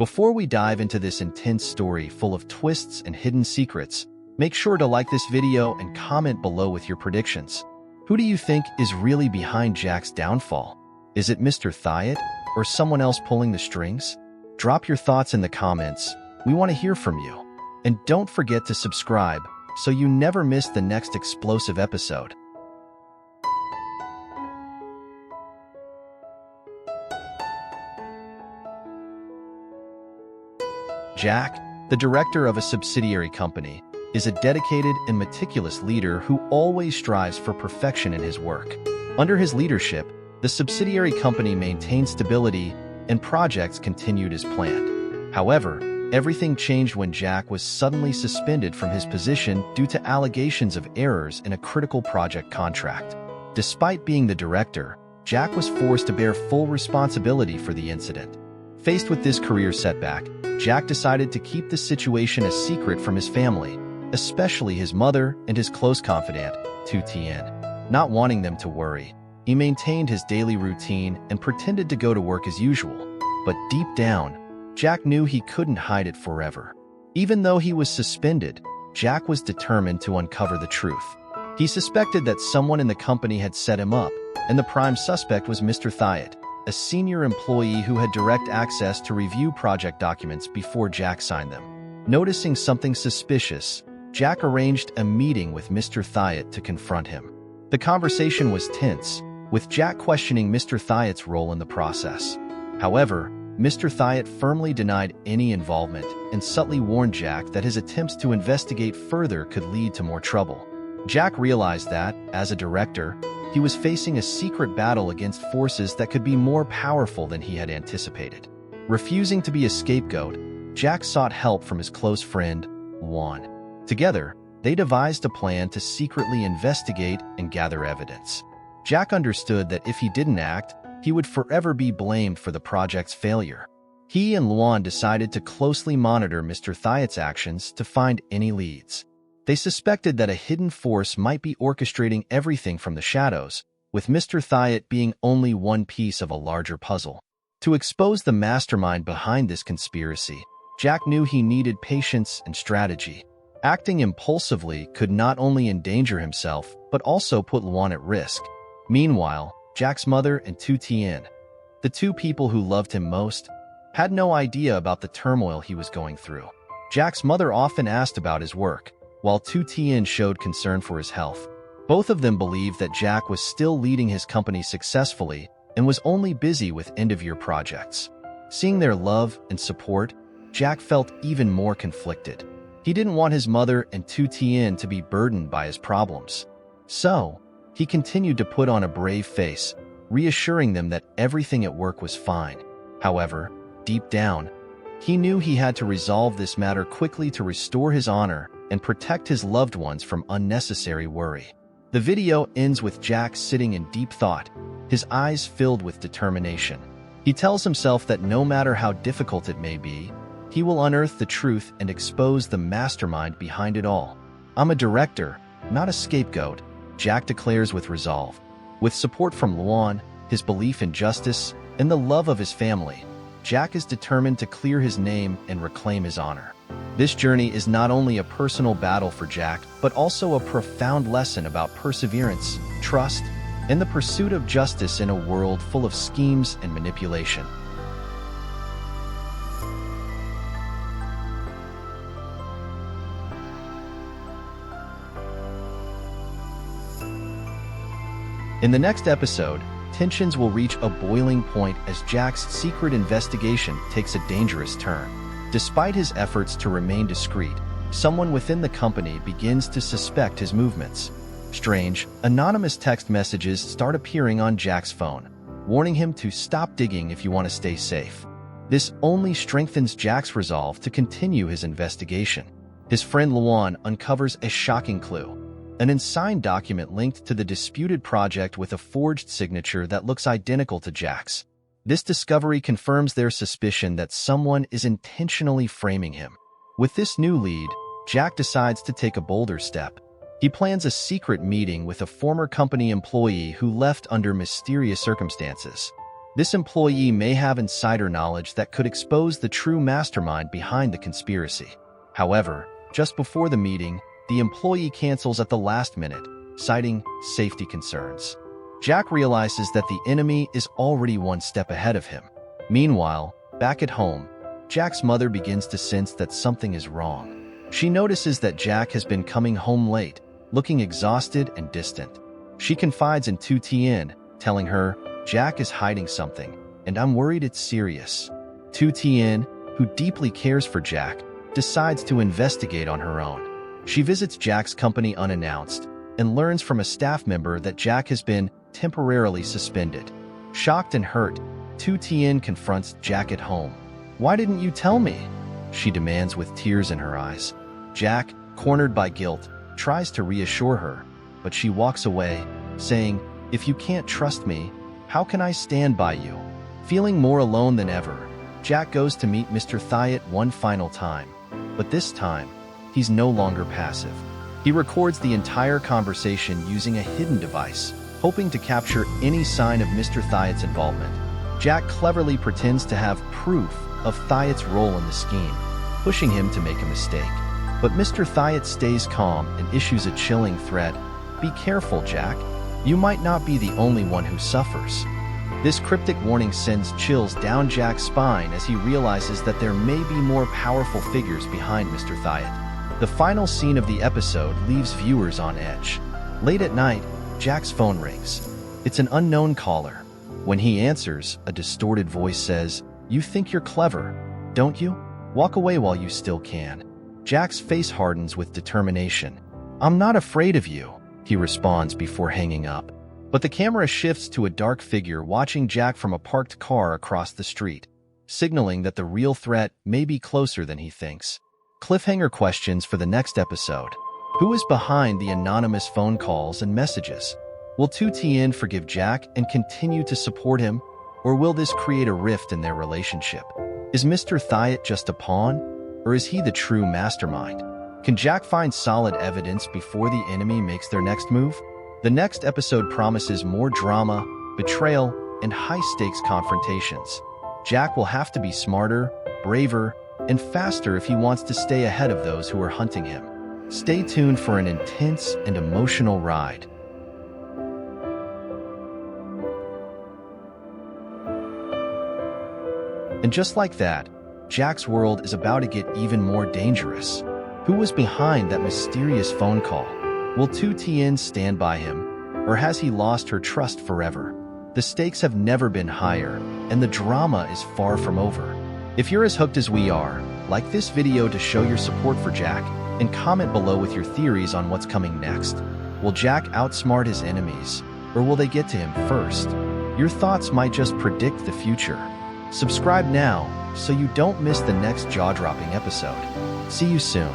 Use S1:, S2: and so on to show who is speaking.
S1: Before we dive into this intense story full of twists and hidden secrets, make sure to like this video and comment below with your predictions. Who do you think is really behind Jack's downfall? Is it Mr. Thiot or someone else pulling the strings? Drop your thoughts in the comments. We want to hear from you. And don't forget to subscribe so you never miss the next explosive episode. Jack, the director of a subsidiary company, is a dedicated and meticulous leader who always strives for perfection in his work. Under his leadership, the subsidiary company maintained stability and projects continued as planned. However, everything changed when Jack was suddenly suspended from his position due to allegations of errors in a critical project contract. Despite being the director, Jack was forced to bear full responsibility for the incident. Faced with this career setback, Jack decided to keep the situation a secret from his family, especially his mother and his close confidant, Tien. Not wanting them to worry, he maintained his daily routine and pretended to go to work as usual. But deep down, Jack knew he couldn't hide it forever. Even though he was suspended, Jack was determined to uncover the truth. He suspected that someone in the company had set him up, and the prime suspect was Mr. Thiot, a senior employee who had direct access to review project documents before Jack signed them. Noticing something suspicious, Jack arranged a meeting with Mr. Thiot to confront him. The conversation was tense, with Jack questioning Mr. Thiot's role in the process. However, Mr. Thiot firmly denied any involvement and subtly warned Jack that his attempts to investigate further could lead to more trouble. Jack realized that, as a director, he was facing a secret battle against forces that could be more powerful than he had anticipated. Refusing to be a scapegoat, Jack sought help from his close friend, Soan. Together, they devised a plan to secretly investigate and gather evidence. Jack understood that if he didn't act, he would forever be blamed for the project's failure. He and Soan decided to closely monitor Mr. Thiot's actions to find any leads. They suspected that a hidden force might be orchestrating everything from the shadows, with Mr. Thiot being only one piece of a larger puzzle. To expose the mastermind behind this conspiracy, Jack knew he needed patience and strategy. Acting impulsively could not only endanger himself, but also put Soan at risk. Meanwhile, Jack's mother and Tien, the two people who loved him most, had no idea about the turmoil he was going through. Jack's mother often asked about his work, while Tien showed concern for his health. Both of them believed that Jack was still leading his company successfully and was only busy with end-of-year projects. Seeing their love and support, Jack felt even more conflicted. He didn't want his mother and Tien to be burdened by his problems. So, he continued to put on a brave face, reassuring them that everything at work was fine. However, deep down, he knew he had to resolve this matter quickly to restore his honor and protect his loved ones from unnecessary worry. The video ends with Jack sitting in deep thought, his eyes filled with determination. He tells himself that no matter how difficult it may be, he will unearth the truth and expose the mastermind behind it all. "I'm a director, not a scapegoat," Jack declares with resolve. With support from Soan, his belief in justice, and the love of his family, Jack is determined to clear his name and reclaim his honor. This journey is not only a personal battle for Jack, but also a profound lesson about perseverance, trust, and the pursuit of justice in a world full of schemes and manipulation. In the next episode, tensions will reach a boiling point as Jack's secret investigation takes a dangerous turn. Despite his efforts to remain discreet, someone within the company begins to suspect his movements. Strange, anonymous text messages start appearing on Jack's phone, warning him to stop digging if you want to stay safe. This only strengthens Jack's resolve to continue his investigation. His friend Soan uncovers a shocking clue: an unsigned document linked to the disputed project with a forged signature that looks identical to Jack's. This discovery confirms their suspicion that someone is intentionally framing him. With this new lead, Jack decides to take a bolder step. He plans a secret meeting with a former company employee who left under mysterious circumstances. This employee may have insider knowledge that could expose the true mastermind behind the conspiracy. However, just before the meeting, the employee cancels at the last minute, citing safety concerns. Jack realizes that the enemy is already one step ahead of him. Meanwhile, back at home, Jack's mother begins to sense that something is wrong. She notices that Jack has been coming home late, looking exhausted and distant. She confides in Tu Tien, telling her, "Jack is hiding something, and I'm worried it's serious." Tu Tien, who deeply cares for Jack, decides to investigate on her own. She visits Jack's company unannounced and learns from a staff member that Jack has been temporarily suspended. Shocked and hurt, Tu Tien confronts Jack at home. "Why didn't you tell me?" she demands with tears in her eyes. Jack, cornered by guilt, tries to reassure her, but she walks away, saying, "If you can't trust me, how can I stand by you?" Feeling more alone than ever, Jack goes to meet Mr. Thiot one final time, but this time, he's no longer passive. He records the entire conversation using a hidden device, hoping to capture any sign of Mr. Thiot's involvement. Jack cleverly pretends to have proof of Thiot's role in the scheme, pushing him to make a mistake. But Mr. Thiot stays calm and issues a chilling threat. "Be careful, Jack. You might not be the only one who suffers." This cryptic warning sends chills down Jack's spine as he realizes that there may be more powerful figures behind Mr. Thiot. The final scene of the episode leaves viewers on edge. Late at night, Jack's phone rings. It's an unknown caller. When he answers, a distorted voice says, "You think you're clever, don't you? Walk away while you still can." Jack's face hardens with determination. "I'm not afraid of you," he responds before hanging up. But the camera shifts to a dark figure watching Jack from a parked car across the street, signaling that the real threat may be closer than he thinks. Cliffhanger questions for the next episode. Who is behind the anonymous phone calls and messages? Will Tu Tien forgive Jack and continue to support him, or will this create a rift in their relationship? Is Mr. Thiot just a pawn, or is he the true mastermind? Can Jack find solid evidence before the enemy makes their next move? The next episode promises more drama, betrayal, and high-stakes confrontations. Jack will have to be smarter, braver, and faster if he wants to stay ahead of those who are hunting him. Stay tuned for an intense and emotional ride. And just like that, Jack's world is about to get even more dangerous. Who was behind that mysterious phone call? Will Tu Tien stand by him, or has he lost her trust forever? The stakes have never been higher, and the drama is far from over. If you're as hooked as we are, like this video to show your support for Jack, and comment below with your theories on what's coming next. Will Jack outsmart his enemies, or will they get to him first? Your thoughts might just predict the future. Subscribe now so you don't miss the next jaw-dropping episode. See you soon.